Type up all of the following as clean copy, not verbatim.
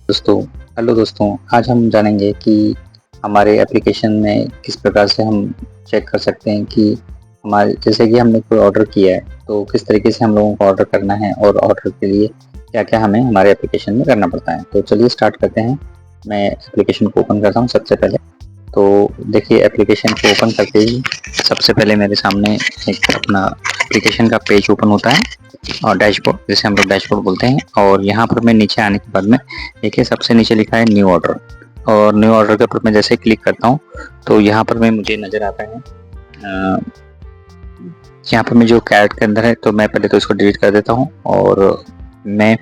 दोस्तों हेलो दोस्तों, आज हम जानेंगे कि हमारे एप्लीकेशन में किस प्रकार से हम चेक कर सकते हैं कि हमारे जैसे कि हमने कोई ऑर्डर किया है तो किस तरीके से हम लोगों को ऑर्डर करना है और ऑर्डर के लिए क्या-क्या हमें हमारे एप्लीकेशन में करना पड़ता है। तो चलिए स्टार्ट करते हैं। मैं एप्लीकेशन को ओपन करता हूँ सबसे पहले। तो देखिए एप्लीकेशन को ओपन करते ही सबसे पहले मेरे सामने एक अपना एप्लीकेशन का पेज ओपन होता है और डैशबोर्ड, जिसे हम लोग डैशबोर्ड बोलते हैं। और यहाँ पर मैं नीचे आने के बाद में देखिए सबसे नीचे लिखा है न्यू ऑर्डर, और न्यू ऑर्डर के ऊपर मैं जैसे क्लिक करता हूँ तो यहाँ पर मैं मुझे नज़र आता है यहाँ पर मैं जो कैरेट के अंदर है, तो मैं पहले तो इसको डिलीट कर देता हूँ और मैं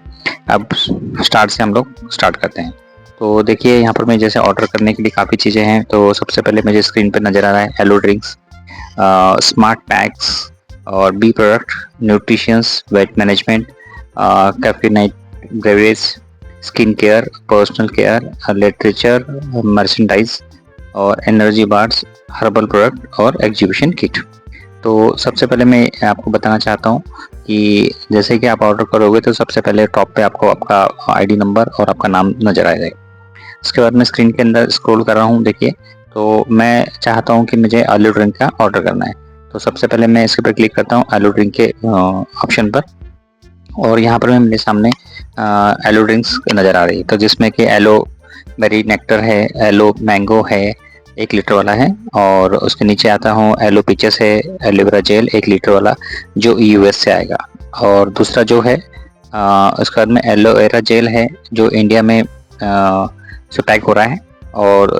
अब स्टार्ट से हम लोग स्टार्ट करते हैं। तो देखिए यहाँ पर मैं जैसे ऑर्डर करने के लिए काफ़ी चीज़ें हैं। तो सबसे पहले मुझे स्क्रीन पर नज़र आ रहा है हेलो ड्रिंक्स, स्मार्ट पैक्स और bee product, nutritions, weight management, caffeinated beverage, skin care, personal care, literature, merchandise और एनर्जी बार्स, हर्बल प्रोडक्ट और एग्जीबिशन किट। तो सबसे पहले मैं आपको बताना चाहता हूँ कि जैसे कि आप ऑर्डर करोगे तो सबसे पहले टॉप पे आपको आपका आईडी नंबर और आपका नाम नज़र आएगा। उसके बाद मैं स्क्रीन के अंदर स्क्रॉल कर रहा हूँ। देखिए तो मैं चाहता हूँ कि मुझे आलू ड्रिंक का ऑर्डर करना है। तो सबसे पहले मैं इसके ऊपर क्लिक करता हूँ आलू ड्रिंक के ऑप्शन पर, और यहाँ पर मेरे सामने एलो ड्रिंक्स नज़र आ रही है। तो जिसमें कि एलो बेरी नेक्टर है, एलो मैंगो है 1 लीटर वाला है, और उसके नीचे आता हूँ एलो पीचेस है, एलोवेरा जेल 1 लीटर वाला जो यूएस से आएगा। और दूसरा जो है उसके बाद में एलोवेरा जेल है जो इंडिया में से पैक हो रहा है। और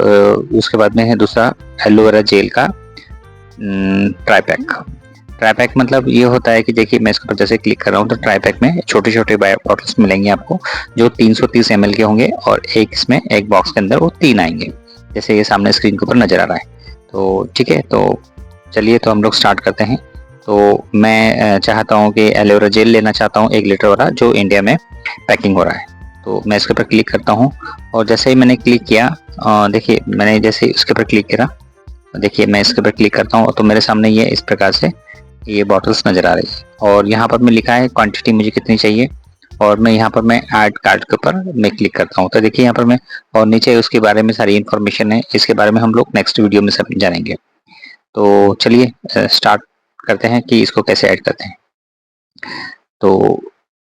उसके बाद में है दूसरा एलोवेरा जेल का ट्राई पैक मतलब ये होता है कि देखिए मैं इसके ऊपर जैसे क्लिक कर रहा हूँ तो ट्राई पैक में छोटे छोटे बॉटल्स मिलेंगे आपको जो 330 ml के होंगे, और एक इसमें एक बॉक्स के अंदर वो 3 आएंगे, जैसे ये सामने स्क्रीन के ऊपर नज़र आ रहा है। तो ठीक है, तो चलिए तो हम लोग स्टार्ट करते हैं। तो मैं चाहता हूँ कि एलोवेरा जेल लेना चाहता हूँ 1 लीटर वाला जो इंडिया में पैकिंग हो रहा है। तो मैं इसके ऊपर क्लिक करता हूँ, और जैसे ही मैंने क्लिक किया देखिए मैंने जैसे इसके ऊपर क्लिक किया, देखिए मैं इसके ऊपर क्लिक करता हूँ तो मेरे सामने ये इस प्रकार से ये बॉटल्स नज़र आ रही है। और यहाँ पर मैं लिखा है क्वांटिटी मुझे कितनी चाहिए, और मैं यहाँ पर मैं ऐड कार्ड के ऊपर मैं क्लिक करता हूँ। तो देखिए यहाँ पर मैं, और नीचे उसके बारे में सारी इन्फॉर्मेशन है, इसके बारे में हम लोग नेक्स्ट वीडियो में सब जानेंगे। तो चलिए स्टार्ट करते हैं कि इसको कैसे ऐड करते हैं। तो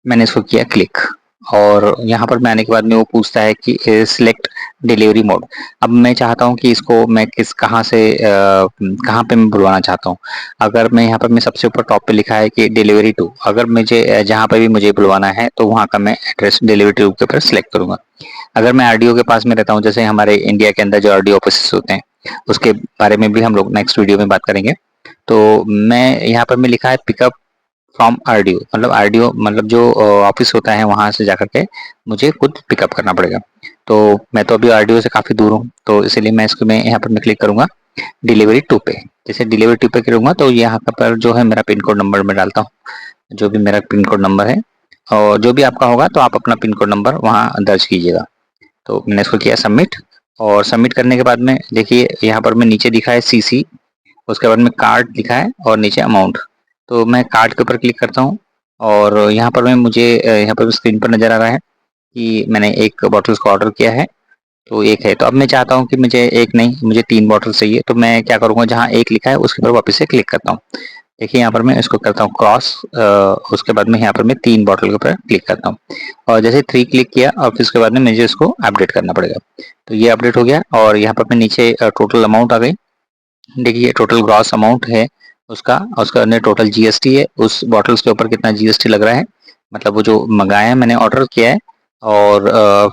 मैंने इसको किया क्लिक, और यहाँ पर मैं आने के बाद में वो पूछता है कि सिलेक्ट डिलीवरी मोड। अब मैं चाहता हूँ कि इसको मैं कहाँ से कहाँ पे मैं बुलवाना चाहता हूँ। अगर मैं यहाँ पर मैं सबसे ऊपर टॉप पे लिखा है कि डिलीवरी टू, अगर मुझे जहाँ पे भी मुझे बुलवाना है तो वहाँ का मैं एड्रेस डिलीवरी टू के ऊपर सिलेक्ट करूंगा। अगर मैं आरडीओ के पास में रहता हूँ, जैसे हमारे इंडिया के अंदर जो आरडीओ ऑफिस होते हैं उसके बारे में भी हम लोग नेक्स्ट वीडियो में बात करेंगे। तो मैं यहाँ पर मैं लिखा है पिकअप फ्रॉम आरडीओ, मतलब आरडीओ मतलब जो ऑफिस होता है वहां से जाकर के मुझे खुद पिकअप करना पड़ेगा। तो मैं तो अभी आरडीओ से काफ़ी दूर हूँ, तो इसीलिए मैं इसको मैं यहाँ पर मैं क्लिक करूंगा डिलीवरी टू पे। जैसे डिलीवरी टू पे करूंगा तो यहाँ पर जो है मेरा पिन कोड नंबर मैं डालता हूँ, जो भी मेरा पिन कोड नंबर है, और जो भी आपका होगा तो आप अपना पिन कोड नंबर वहाँ दर्ज कीजिएगा। तो मैंने इसको किया सबमिट, और सबमिट करने के बाद में देखिए यहाँ पर मैं नीचे दिखा है सीसी, उसके बाद में कार्ड लिखा है और नीचे अमाउंट। तो मैं कार्ड के ऊपर क्लिक करता हूँ, और यहाँ पर मैं मुझे यहाँ पर स्क्रीन पर नज़र आ रहा है कि मैंने 1 बॉटल्स का ऑर्डर किया है, तो 1 है। तो अब मैं चाहता हूँ कि मुझे 1 नहीं, मुझे 3 बॉटल चाहिए। तो मैं क्या करूँगा, जहाँ 1 लिखा है उसके ऊपर वापस से क्लिक करता हूँ। देखिए यहाँ पर मैं इसको करता हूँ क्रॉस, उसके बाद में यहाँ पर मैं 3 बॉटल के ऊपर क्लिक करता हूँ, और जैसे 3 क्लिक किया और फिर उसके बाद में मुझे इसको अपडेट करना पड़ेगा। तो ये अपडेट हो गया, और यहाँ पर मैं नीचे टोटल अमाउंट आ गई। देखिए टोटल ग्रॉस अमाउंट है उसका, उसका अंदर टोटल जीएसटी है, उस बॉटल्स के ऊपर कितना जीएसटी लग रहा है, मतलब वो जो मंगाया है मैंने ऑर्डर किया है, और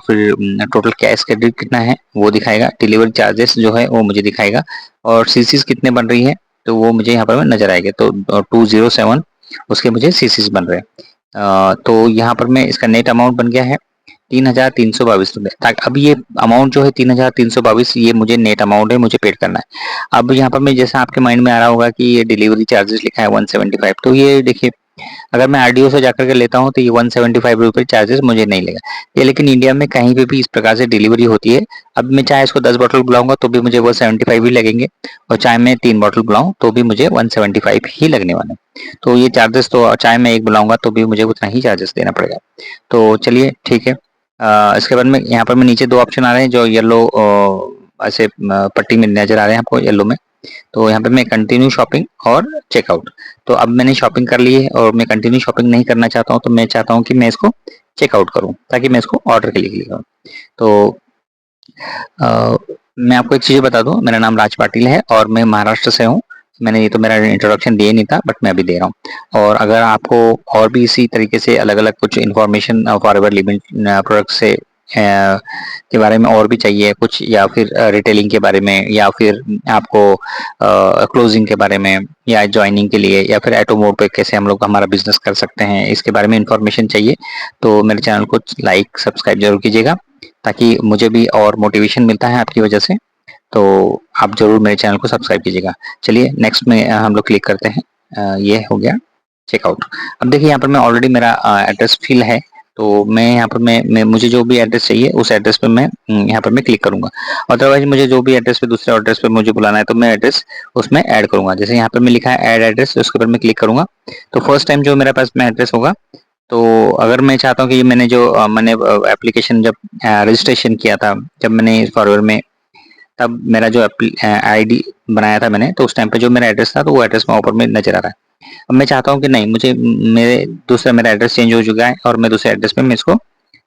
फिर टोटल कैश क्रेडिट कितना है वो दिखाएगा, डिलीवरी चार्जेस जो है वो मुझे दिखाएगा, और सीसीज कितने बन रही है तो वो मुझे यहाँ पर नजर आएगा। तो 207 उसके मुझे सीसीज बन रहे हैं। तो यहाँ पर मैं इसका नेट अमाउंट बन गया है 3,322 रुपये। अब ये अमाउंट जो है 3,322 ये मुझे नेट अमाउंट है, मुझे पेड करना है। अब यहाँ पर मैं जैसा आपके माइंड में आ रहा होगा कि ये डिलीवरी चार्जेस लिखा है 175, तो ये देखिए अगर मैं आरडीओ से जाकर के लेता हूँ तो ये 175 रुपये चार्जेस मुझे नहीं लेगा ये, लेकिन इंडिया में कहीं पे भी इस प्रकार से डिलीवरी होती है। अब मैं चाहे इसको 10 बॉटल बुलाऊंगा तो भी मुझे 175 ही लगेंगे, और चाहे मैं 3 बॉटल बुलाऊं तो भी मुझे 175 ही लगने वाले। तो ये चार्जेस तो चाहे मैं 1 बुलाऊंगा तो भी मुझे उतना ही चार्जेस देना पड़ेगा। तो चलिए ठीक है, इसके बाद में यहाँ पर मैं नीचे 2 ऑप्शन आ रहे हैं जो येलो ऐसे पट्टी में नज़र आ रहे हैं आपको येलो में। तो यहाँ पे मैं कंटिन्यू शॉपिंग और चेकआउट। तो अब मैंने शॉपिंग कर ली है और मैं कंटिन्यू शॉपिंग नहीं करना चाहता हूँ, तो मैं चाहता हूँ कि मैं इसको चेकआउट करूँ ताकि मैं इसको ऑर्डर के लिए क्लिक करूँ। तो मैं आपको एक चीज़ बता दूँ, मेरा नाम राज पाटिल है और मैं महाराष्ट्र से हूँ। मैंने ये तो मेरा इंट्रोडक्शन दिया नहीं था बट मैं अभी दे रहा हूँ। और अगर आपको और भी इसी तरीके से अलग-अलग कुछ इन्फॉर्मेशन फॉरएवर लिविंग प्रोडक्ट से के बारे में और भी चाहिए कुछ, या फिर रिटेलिंग के बारे में, या फिर आपको क्लोजिंग के बारे में, या जॉइनिंग के लिए, या फिर ऑटोमोड पे कैसे हम लोग हमारा बिजनेस कर सकते हैं, इसके बारे में इन्फॉर्मेशन चाहिए तो मेरे चैनल को लाइक सब्सक्राइब जरूर कीजिएगा ताकि मुझे भी और मोटिवेशन मिलता है आपकी वजह से। तो आप जरूर मेरे चैनल को सब्सक्राइब कीजिएगा। चलिए नेक्स्ट में हम लोग क्लिक करते हैं। ये हो गया चेकआउट। अब देखिए यहाँ पर मैं ऑलरेडी मेरा एड्रेस फिल है, तो मैं यहाँ पर मैं मुझे जो भी एड्रेस चाहिए उस एड्रेस पे मैं यहाँ पर मैं क्लिक करूंगा। अदरवाइज मुझे जो भी एड्रेस पे दूसरे एड्रेस पे मुझे बुलाना है तो मैं एड्रेस उसमें ऐड करूंगा। जैसे यहाँ पर मैं लिखा है ऐड एड्रेस, उसके ऊपर मैं क्लिक करूंगा तो फर्स्ट टाइम जो मेरे पास में एड्रेस होगा, तो अगर मैं चाहता हूँ कि मैंने जो मैंने एप्लीकेशन जब रजिस्ट्रेशन किया था, जब मैंने फॉरवर्ड में, तब मेरा जो आईडी बनाया था मैंने, तो उस टाइम पे जो मेरा एड्रेस था तो वो एड्रेस वहाँ ऊपर में नजर आ रहा है। अब मैं चाहता हूँ कि नहीं, मुझे मेरे दूसरा मेरा एड्रेस चेंज हो चुका है और मैं दूसरे एड्रेस पे मैं इसको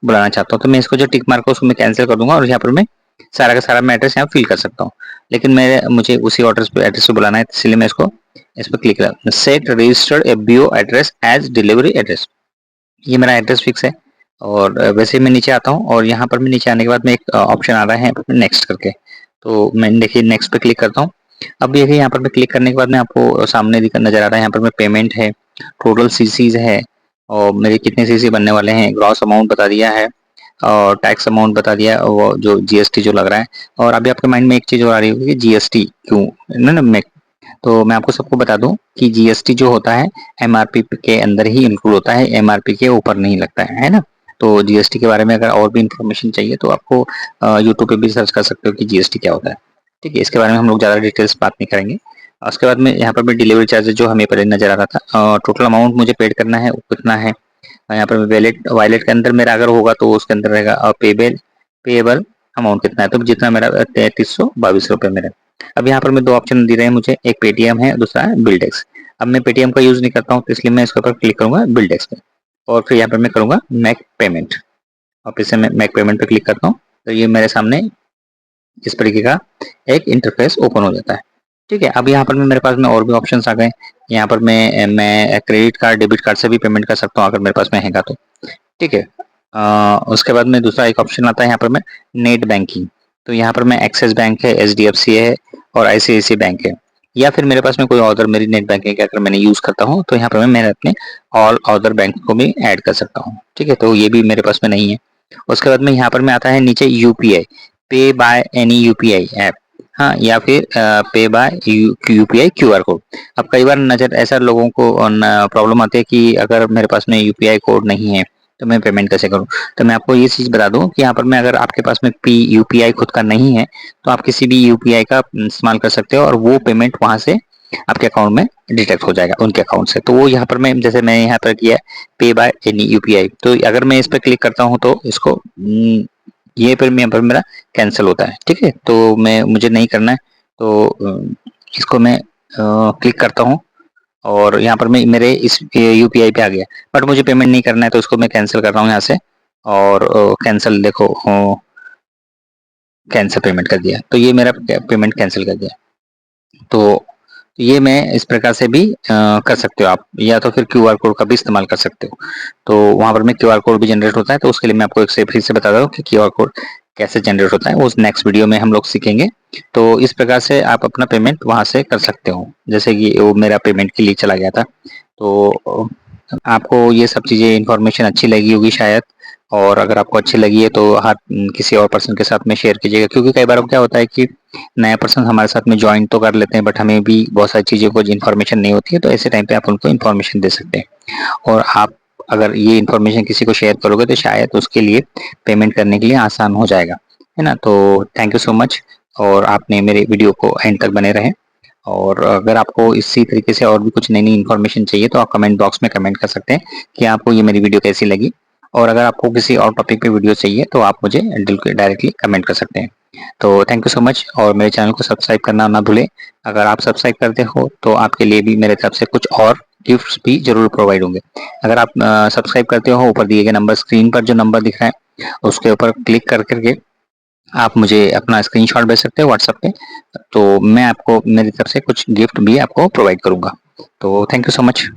बुलाना चाहता हूँ, तो मैं इसको जो टिक मार्क है उसको मैं कैंसिल कर दूंगा और यहाँ पर मैं सारा का सारा मैं एड्रेस यहाँ फिल कर सकता हूँ। लेकिन मुझे उसी ऑर्डर पे एड्रेस पे बुलाना है, इसलिए मैं इसको इस पर क्लिक करा, set registered ABO address as delivery address. ये मेरा एड्रेस फिक्स है। और वैसे मैं नीचे आता हूँ और यहाँ पर मैं नीचे आने के बाद में एक ऑप्शन आ रहा है नेक्स्ट करके, तो मैं देखिए नेक्स्ट पे क्लिक करता हूँ। अब देखिए यहाँ पर मैं क्लिक करने के बाद में आपको सामने नजर आ रहा है, यहाँ पर मैं पेमेंट है, टोटल सीसीज है और मेरे कितने सीसी बनने वाले हैं, ग्रॉस अमाउंट बता दिया है और टैक्स अमाउंट बता दिया है, वो जो जीएसटी जो लग रहा है। और अभी आपके माइंड में एक चीज और आ रही होगी कि जीएसटी क्यों ना मैं, तो मैं आपको सबको बता दूं कि जीएसटी जो होता है एमआरपी के अंदर ही इंक्लूड होता है, एमआरपी के ऊपर नहीं लगता है ना। तो जीएसटी के बारे में अगर और भी इंफॉर्मेशन चाहिए तो आपको यूट्यूब पे भी सर्च कर सकते हो कि जीएसटी क्या होता है। ठीक है, इसके बारे में हम लोग ज़्यादा डिटेल्स बात नहीं करेंगे। उसके बाद में यहाँ पर भी डिलीवरी चार्जेस जो हमें पहले नजर आ रहा था, टोटल अमाउंट मुझे पेड करना है कितना है। यहाँ पर वैलेट वॉलेट के अंदर मेरा अगर होगा तो उसके अंदर रहेगा पेएबल अमाउंट कितना है, तो जितना मेरा 3322 रुपये मेरा। अब यहाँ पर मैं 2 ऑप्शन दे रहे हैं मुझे, एक पेटीएम है, दूसरा है बिल्डेक्स। अब मैं पेटीएम का यूज नहीं करता हूँ तो इसलिए मैं इसके ऊपर क्लिक करूंगा बिल्डेक्स पे और फिर यहाँ पर मैं करूंगा मैक पेमेंट और फिर से मैं मैक पेमेंट पे क्लिक करता हूँ तो ये मेरे सामने इस तरीके का एक इंटरफेस ओपन हो जाता है। ठीक है, अब यहाँ पर मेरे पास में और भी ऑप्शंस आ गए। यहाँ पर मैं क्रेडिट कार्ड डेबिट कार्ड से भी पेमेंट कर सकता हूँ अगर मेरे पास में हैगा तो। ठीक है, उसके बाद में दूसरा एक ऑप्शन आता है यहाँ पर मैं नेट बैंकिंग। तो यहाँ पर मैं एक्सिस बैंक है, एचडीएफसी है और आईसीआईसीआई बैंक है, या फिर मेरे पास में कोई अदर मेरी नेट बैंकिंग अगर मैंने यूज करता हूँ तो यहाँ पर मैं अपने ऑल अदर बैंक को भी ऐड कर सकता हूँ। ठीक है, तो ये भी मेरे पास में नहीं है। उसके बाद में यहाँ पर मैं आता है नीचे यूपीआई, पे बाय एनी यूपीआई ऐप, हाँ, या फिर पे बाय यूपीआई क्यूआर कोड। अब कई बार नजर ऐसा लोगों को प्रॉब्लम आती है कि अगर मेरे पास में यूपीआई कोड नहीं है तो मैं पेमेंट कैसे करूं। तो मैं आपको ये चीज बता दूं कि यहाँ पर मैं, अगर आपके पास में यूपीआई खुद का नहीं है तो आप किसी भी यूपीआई का इस्तेमाल कर सकते हो और वो पेमेंट वहां से आपके अकाउंट में डिटेक्ट हो जाएगा उनके अकाउंट से। तो वो यहाँ पर मैं, जैसे मैंने यहाँ पर किया पे बाय एनी यूपीआई, तो अगर मैं इस पर क्लिक करता हूँ तो इसको ये पर यहाँ पर मेरा कैंसिल होता है। ठीक है, तो मैं मुझे नहीं करना है तो इसको मैं क्लिक करता हूँ और यहाँ पर मैं मेरे इस यूपीआई पे आ गया, बट मुझे पेमेंट नहीं करना है तो इसको मैं कैंसिल कर रहा हूँ यहाँ से और कैंसिल, देखो कैंसिल पेमेंट कर दिया, तो ये मेरा पेमेंट कैंसिल कर दिया। तो ये मैं इस प्रकार से भी कर सकते हो आप, या तो फिर क्यूआर कोड का भी इस्तेमाल कर सकते हो। तो वहां पर में क्यूआर कोड भी जनरेट होता है, तो उसके लिए मैं आपको एक से फिर से बता रहा हूँ कि क्यूआर कोड कैसे जनरेट होता है, उस नेक्स्ट वीडियो में हम लोग सीखेंगे। तो इस प्रकार से आप अपना पेमेंट वहां से कर सकते हो, जैसे कि वो मेरा पेमेंट के लिए चला गया था। तो आपको ये सब चीजें इन्फॉर्मेशन अच्छी लगी होगी शायद, और अगर आपको अच्छी लगी है तो हाथ किसी और पर्सन के साथ में शेयर कीजिएगा, क्योंकि कई बार क्या होता है कि नया पर्सन हमारे साथ में ज्वाइन तो कर लेते हैं बट हमें भी बहुत सारी चीज़ों को इन्फॉर्मेशन नहीं होती है, तो ऐसे टाइम पे आप उनको इन्फॉर्मेशन दे सकते हैं। और आप अगर ये इन्फॉर्मेशन किसी को शेयर करोगे तो शायद उसके लिए पेमेंट करने के लिए आसान हो जाएगा, है ना। तो थैंक यू सो मच, और आपने मेरे वीडियो को एंड तक बने रहें। और अगर आपको इसी तरीके से और भी कुछ नई नई इन्फॉर्मेशन चाहिए तो आप कमेंट बॉक्स में कमेंट कर सकते हैं कि आपको ये मेरी वीडियो कैसी लगी। और अगर आपको किसी और टॉपिक पे वीडियो चाहिए तो आप मुझे डायरेक्टली कमेंट कर सकते हैं। तो थैंक यू सो मच, और मेरे चैनल को सब्सक्राइब करना ना भूलें। अगर आप सब्सक्राइब करते हो तो आपके लिए भी मेरे तरफ से कुछ और गिफ्ट्स भी ज़रूर प्रोवाइड होंगे। अगर आप सब्सक्राइब करते हो, ऊपर दिए गए नंबर, स्क्रीन पर जो नंबर दिख रहा है उसके ऊपर क्लिक कर करके आप मुझे अपना स्क्रीनशॉट भेज सकते हो व्हाट्सएप पे। तो मैं आपको मेरी तरफ से कुछ गिफ्ट भी आपको प्रोवाइड करूँगा। तो थैंक यू सो मच।